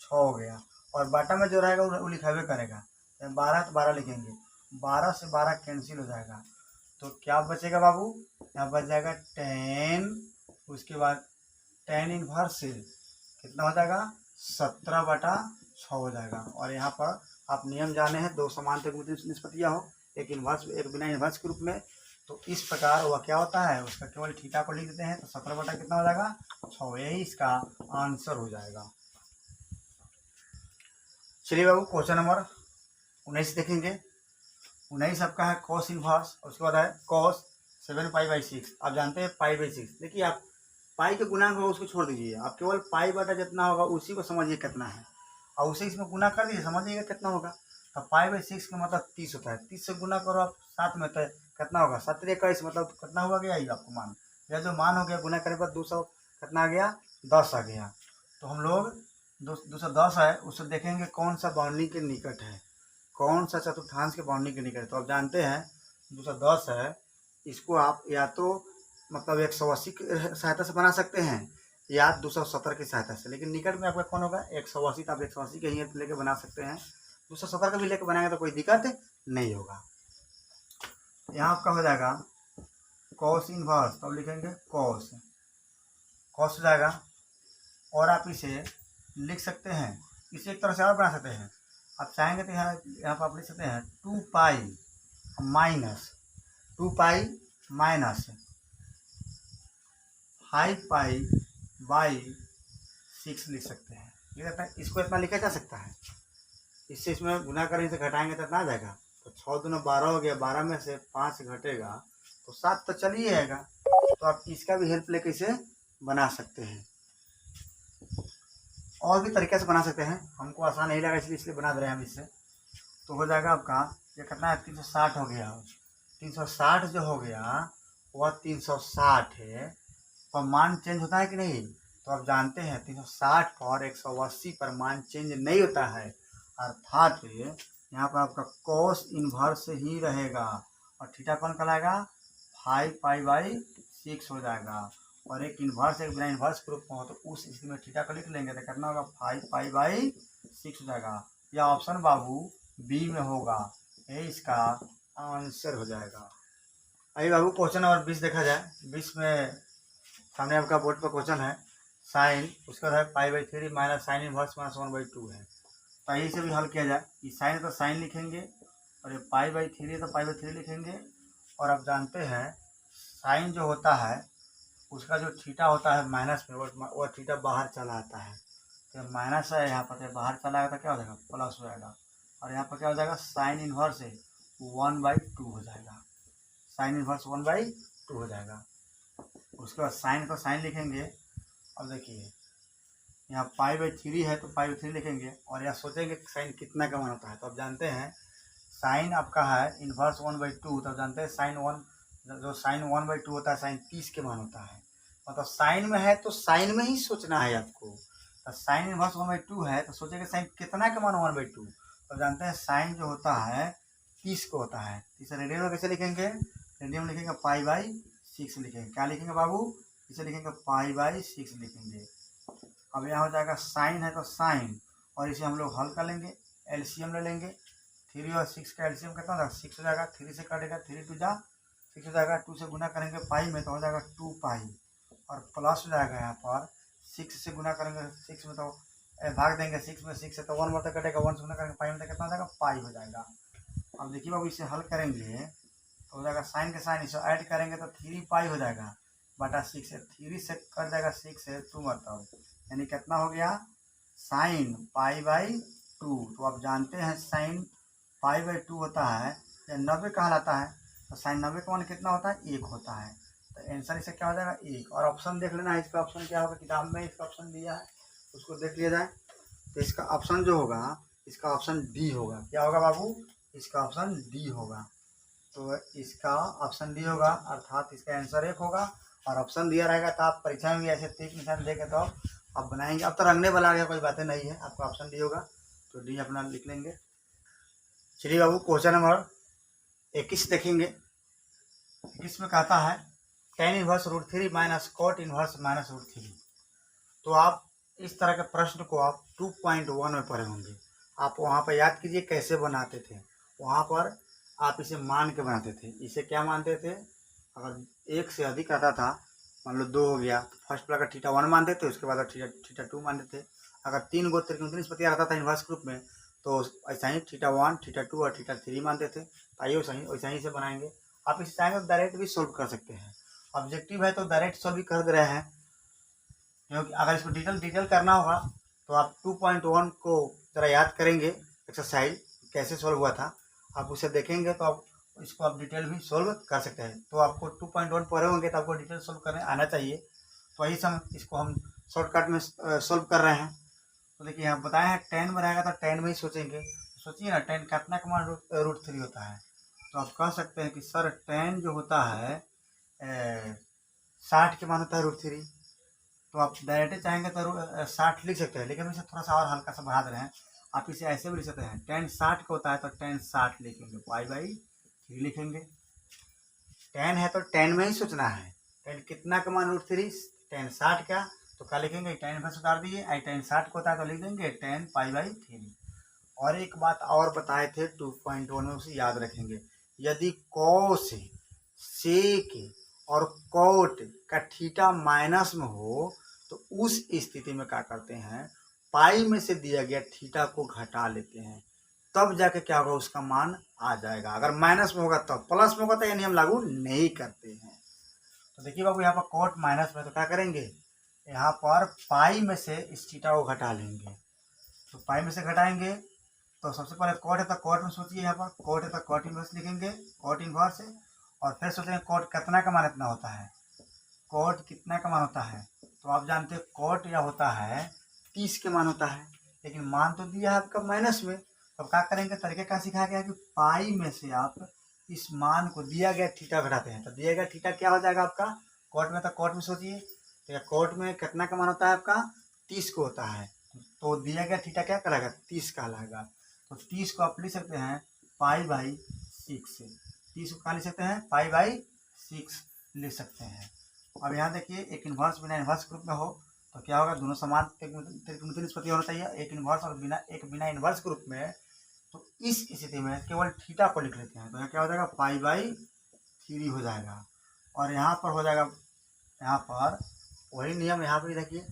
6 हो गया, और बटा में जो रहेगा वो लिखावे करेगा, 12 तो 12 लिखेंगे, 12 से 12 कैंसिल हो जाएगा, तो क्या बचेगा बाबू, यहाँ बच जाएगा 10, उसके बाद tan इनवर्स से कितना हो जाएगा 17/6 हो जाएगा। और यहाँ पर आप नियम जाने हैं, दो समान त्रिकोणमितीय निष्पत्तियाँ हो, एक इनवर्स एक बिना इनवर्स के रूप में, तो इस प्रकार वह क्या होता है उसका केवल थीटा को लिख देते हैं, तो 17 बटा कितना हो जाएगा 6, यही इसका आंसर हो जाएगा। चलिए बाबू क्वेश्चन नंबर 19 देखेंगे। 19 आपका है cos इनवर्स, उसके बाद है cos 7π/6। आप जानते हैं π/6, देखिए आप पाई के गुणांक होगा उसको छोड़ दीजिए, आप केवल पाई बटा जितना होगा उसी को समझिए कितना है, और उसे इसमें गुना कर दीजिए, समझिएगा कितना होगा। तो π/6 का मतलब 30 होता है, 30 से गुना करो आप 7 में, तो कितना होगा 7×21, मतलब कितना हुआ गया ये आपको मान, यह जो मान हो गया गुना करने पर 200 कितना आ गया 10 आ गया। तो हम लोग 210 है, उसे देखेंगे कौन सा बाउंड्री के निकट है, कौन सा चतुर्थांश के बाउंड्री के निकट है। तो आप जानते हैं 210 है, इसको आप या तो मतलब 180 की सहायता से बना सकते हैं या 270 की सहायता से, लेकिन निकट में आपका कौन होगा 180, तो आप 180 के ही लेके बना सकते हैं, 270 का भी लेके बनाएंगे तो कोई दिक्कत नहीं होगा। यहाँ आपका हो जाएगा cos इनवर्स, तो लिखेंगे cos हो जाएगा, और आप इसे लिख सकते हैं, इसे एक तरह से और बना सकते हैं, आप चाहेंगे तो यहाँ पर आप लिख सकते हैं 2 pi minus 2 pi minus 5 pi by 6 लिख सकते हैं। ये रहता है, इसको इतना लिखा जा सकता है। इससे इसमें गुना करेंगे से घटाएंगे तो इतना आ जाएगा। तो 6 दूना 12 हो गया, 12 में से 5 घटेगा तो 7 तो चल ही आएगा। तो आप इसका भी हेल्प लेके इसे बना सकते हैं। और भी तरीके से बना सकते हैं, हमको आसान नहीं लगा इसलिए बना दे रहे हैं हम इससे। तो हो जाएगा आपका ये कितना है, 360 हो गया। 360 जो हो गया वह 360 है, पर मान चेंज होता है कि नहीं? तो आप जानते हैं 360 पर 180 पर मान चेंज नहीं होता है, अर्थात यहाँ पर आपका कॉस इनवर्स ही रहेगा और थीटा कौन कहलाएगा 5 पाई बाई 6 हो जाएगा। और एक इन्वर्स एक बिना इन्वर्स प्रूफ हो तो उस स्थिति में थीटा को लिख लेंगे तो कितना होगा 5 पाई बाई 6 हो जाएगा। यह ऑप्शन बाबू बी में होगा, ये इसका आंसर हो जाएगा। आइए बाबू क्वेश्चन नंबर 20 देखा जाए। 20 में सामने आपका बोर्ड पर क्वेश्चन है साइन, उसके बाद है pi by 3 minus sine inverse minus 1/2 है। तो यही से भी हल किया जाए। ये साइन है तो साइन लिखेंगे और ये पाई बाई 3 है तो पाई बाई 3 लिखेंगे। और आप जानते हैं साइन जो होता है उसका जो थीटा होता है माइनस में वो थीटा बाहर चला आता है। तो माइनस है यहाँ पर, बाहर चला आएगा तो क्या हो जाएगा प्लस हो जाएगा। और यहाँ पर क्या हो जाएगा साइन इनवर्स है 1/2 हो जाएगा। साइन इनवर्स 1/2 हो जाएगा। उसके बाद साइन तो साइन लिखेंगे। अब देखिए यहाँ पाई बाई 3 है तो पाई बाई 3 लिखेंगे और यहाँ सोचेंगे साइन कितना का मान होता है। तो आप जानते हैं साइन आपका है इनवर्स 1/2, तो आप जानते हैं साइन 1 जो साइन 1/2 होता है साइन 30 के मान होता है। मतलब साइन में है तो साइन में ही सोचना है आपको। तो साइन इनवर्स 1/2 है तो सोचेंगे साइन कितना का मान 1/2। तो जानते हैं साइन जो होता है 30 को होता है। इसे रेडियन में कैसे लिखेंगे? रेडियन में लिखेंगे पाई बाई 6 लिखेंगे। क्या लिखेंगे बाबू? इसे लिखेंगे पाई बाई 6 लिखेंगे। अब यहाँ हो जाएगा साइन है तो साइन, और इसे हम लोग हल कर लेंगे, एलसीएम ले लेंगे। 3 और 6 का एलसीएम कितना होगा 6 हो जाएगा। 3 से कटेगा 3 2 जा 6 हो जाएगा। 2 से गुना करेंगे पाई में तो हो जाएगा 2 पाई, और प्लस हो जाएगा यहाँ पर 6 से गुना करेंगे 6 में तो भाग देंगे 6 में 6 से तो 1 मतलब कटेगा, 1 से गुना करेंगे पाई में तो कितना हो जाएगा पाई हो जाएगा। अब देखिए बाबू इसे हल करेंगे तो हो जाएगा साइन के साइन इसे ऐड करेंगे तो 3 पाई हो जाएगा बटा 6 है। 3 से कट जाएगा 6 है 2 मतलब, यानी कितना हो गया साइन पाई बाई 2। तो आप जानते हैं साइन पाई बाई 2 होता है या 90 कहलाता है। तो साइन 90 का मान कितना होता है 1 होता है। तो आंसर इसे क्या हो जाएगा 1। और ऑप्शन देख लेना है, इसका ऑप्शन क्या होगा, किताब में इसका ऑप्शन दिया है उसको देख लिया जाए। तो इसका ऑप्शन जो होगा इसका ऑप्शन डी होगा। क्या होगा बाबू? इसका ऑप्शन डी होगा। तो इसका ऑप्शन डी होगा, अर्थात इसका आंसर 1 होगा। और ऑप्शन दिया रहेगा तो आप परीक्षा में भी ऐसे 3 निशान देके तो आप बनाएंगे। अब तो रंगने वाला आ गया, कोई बातें नहीं है, आपका ऑप्शन डी होगा तो डी अपना लिख लेंगे। चलिए बाबू क्वेश्चन नंबर 21 देखेंगे। 21 में कहता है tan inverse √3 minus cot inverse minus √3। तो आप इस तरह के प्रश्न को आप 2.1 में पढ़े होंगे। आप वहाँ पर याद कीजिए कैसे बनाते थे। वहाँ पर आप इसे मान के बनाते थे। इसे क्या मानते थे, अगर 1 से अधिक आता था, मान लो 2 हो गया तो फर्स्ट वाला का थीटा 1 मानते थे, उसके बाद थीटा 2 मानते थे। अगर 3 गो त्रिकोणमिति आता था इन्वर्स ग्रुप में तो ऐसा ही थीटा 1 थीटा 2 और थीटा 3 मानते थे। आइए वैसा ही से बनाएंगे। आप इसे चाहेंगे तो डायरेक्ट भी सोल्व कर सकते हैं। ऑब्जेक्टिव है तो डायरेक्ट सोल्व भी कर दे रहे हैं, क्योंकि अगर इसको डिटेल करना होगा तो आप 2.1 को ज़रा याद करेंगे, एक्सरसाइज कैसे सोल्व हुआ था आप उसे देखेंगे तो आप इसको आप डिटेल भी सोल्व कर सकते हैं। तो आपको 2.1 पढ़े होंगे तो आपको डिटेल सोल्व करने आना चाहिए। तो वही सब इसको हम शॉर्टकट में सोल्व कर रहे हैं। तो देखिए यहाँ बताया है 10 में रहेगा तो 10 में ही सोचेंगे। सोचिए ना 10 कितना का मान √3 होता है। तो आप कह सकते हैं कि सर 10 जो होता है 60 के मान होता है √3। तो आप डायरेक्ट चाहेंगे तो 60 लिख सकते हैं, लेकिन इसे थोड़ा सा और हल्का सा बढ़ा दे रहे हैं। आप इसे ऐसे भी लिख सकते हैं 10 60 का होता है तो 10 60 लिखेंगे, पाई बाई 3 लिखेंगे। 10 है तो 10 में ही सोचना है। 10 कितना का मान √3 10 60 का, तो क्या लिखेंगे 10 में सुधार दीजिए। 10 60 को होता है तो लिख देंगे 10 पाई बाई 3। और एक बात और बताए थे 2.1 में, उसे याद रखेंगे। यदि कॉस सेक और कॉट का थीटा माइनस में हो तो उस स्थिति में क्या करते हैं, पाई में से दिया गया थीटा को घटा लेते हैं। तब जाके क्या होगा, उसका मान आ जाएगा। अगर माइनस में होगा तब, प्लस में होगा तो ये नियम लागू नहीं करते हैं। तो देखिए बाबू यहाँ पर कोट माइनस में, तो क्या करेंगे, यहाँ पर पाई में से इस थीटा को घटा लेंगे। तो पाई में से घटाएंगे तो सबसे पहले कोट है तो कोट में सोचिए, यहाँ पर कोट है तो कोट इनवर्स लिखेंगे, कोट इनवर्स है। और फिर सोचेंगे कोट कितना का मान इतना होता है, कोट कितना का मान होता है। तो आप जानते हैं कोट यह होता है 30 के मान होता है, लेकिन मान तो दिया है आपका माइनस में। तो क्या करेंगे, तरीके का सिखाया गया कि पाई में से आप इस मान को दिया गया थीटा घटाते हैं। तो दिया गया थीटा क्या हो जाएगा आपका, कोट में तो कोट में सोचिए, तो कोट में कितना का मान होता है आपका 30 को होता है। तो दिया गया थीटा क्या कहलाएगा, 30 कहलाएगा। तो 30 को आप लिख सकते हैं पाई बाई 6 से, 30 को क्या लिख सकते हैं, पाई बाई 6 लिख सकते हैं। अब यहाँ देखिए एक इन्वर्स बिना इन्वर्स ग्रुप में हो तो क्या होगा, दोनों समान त्रिकोणमितीय निष्पत्ति होना चाहिए, एक इन्वर्स और बिना इन्वर्स ग्रुप में। तो इस स्थिति में केवल थीटा को लिख लेते हैं, तो यहाँ क्या हो जाएगा, पाई बाई 3 हो जाएगा। और यहाँ पर हो जाएगा, यहाँ पर वही नियम यहाँ पर भी देखिए,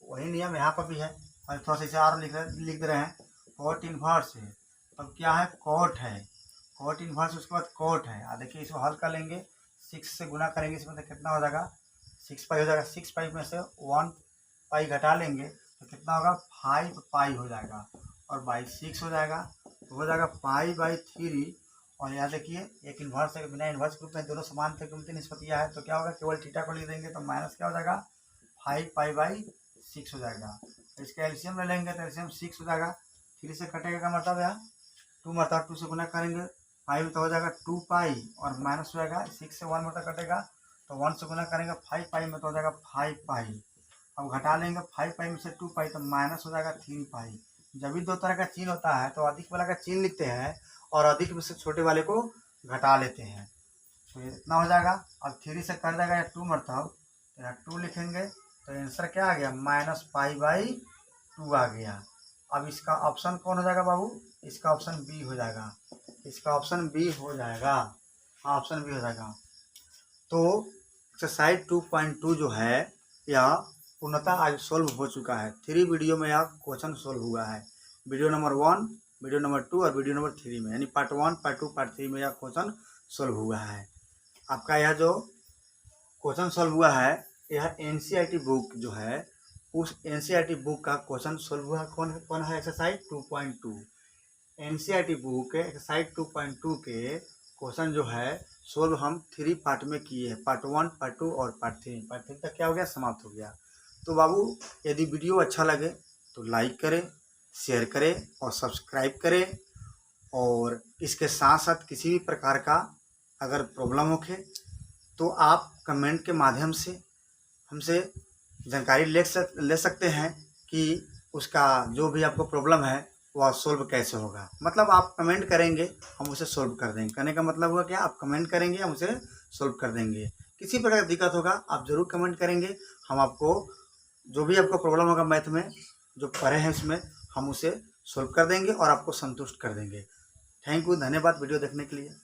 वही नियम यहाँ पर भी है। और थोड़ा सा इसे और लिख दे रहे हैं, कोट इन्वर्स है, तब क्या है, कोट है, कोट इन्वर्स, उसके बाद कोट है। देखिए इसको हल कर लेंगे, 6 से गुना करेंगे, इसमें तो कितना हो जाएगा, 6 पाई हो जाएगा। 6 पाई में से 1 पाई घटा लेंगे तो कितना होगा, 5 पाई हो जाएगा, और बाई 6 हो जाएगा, तो हो जाएगा पाई बाई 3। और यहाँ देखिए एक इन्वर्स है बिना इन्वर्स ग्रुप में, दोनों समान त्रिकोणमितीय निष्पत्तियाँ है, तो क्या होगा, केवल थीटा को लिख देंगे तो माइनस क्या हो जाएगा, 5 पाई बाई 6 हो जाएगा। इसका एलसीएम ले लेंगे तो एलसीएम 6 हो जाएगा। 3 से कटेगा का मतलब यहाँ 2 मरता, 2 से गुना करेंगे, पाई में तो हो जाएगा 2 पाई, और माइनस हो जाएगा 6 से 1 मतलब कटेगा, तो 1 से गुना करेंगे 5 पाई में तो हो जाएगा 5 पाई। अब घटा लेंगे 5 पाई में से 2 पाई, तो माइनस हो जाएगा 3 पाई। जब भी दो तरह का चिन्ह होता है तो अधिक वाला का चिन्ह लिखते हैं और अधिक में से छोटे वाले को घटा लेते हैं। तो इतना हो जाएगा। अब 3 से कट जाएगा या 2 मतलब, तो यहाँ 2 लिखेंगे तो आंसर क्या आ गया, माइनस पाई बाई 2 आ गया। अब इसका ऑप्शन कौन हो जाएगा बाबू, इसका ऑप्शन बी हो जाएगा, इसका ऑप्शन बी हो जाएगा, हाँ ऑप्शन बी हो जाएगा। तो एक्सरसाइज 2.2 जो है यह पूर्णतः आज सोल्व हो चुका है। 3 वीडियो में यह क्वेश्चन सोल्व हुआ है, वीडियो नंबर 1, वीडियो नंबर 2 और वीडियो नंबर 3 में, यानी पार्ट 1, पार्ट 2, पार्ट 3 में यह क्वेश्चन सोल्व हुआ है। आपका यह जो क्वेश्चन सोल्व हुआ है यह एनसीईआरटी बुक जो है, उस एनसीईआरटी बुक का क्वेश्चन सोल्व हुआ कौन है, एक्सरसाइज 2.2। एनसीईआरटी बुक एक्सरसाइज 2.2 के क्वेश्चन जो है सोल्व हम 3 पार्ट में किए हैं, पार्ट 1, पार्ट 2 और पार्ट 3। पार्ट 3 तक क्या हो गया, समाप्त हो गया। तो बाबू यदि वीडियो अच्छा लगे तो लाइक करें, शेयर करें और सब्सक्राइब करें। और इसके साथ साथ किसी भी प्रकार का अगर प्रॉब्लम हो तो आप कमेंट के माध्यम से हमसे जानकारी ले सकते हैं कि उसका जो भी आपको प्रॉब्लम है वह सोल्व कैसे होगा। मतलब आप कमेंट करेंगे हम उसे सोल्व कर देंगे, कहने का मतलब हुआ क्या, आप कमेंट करेंगे हम उसे सोल्व कर देंगे। किसी प्रकार की दिक्कत होगा आप ज़रूर कमेंट करेंगे, हम आपको जो भी आपको प्रॉब्लम होगा मैथ में जो पढ़े हैं उसमें हम उसे सोल्व कर देंगे और आपको संतुष्ट कर देंगे। थैंक यू, धन्यवाद वीडियो देखने के लिए।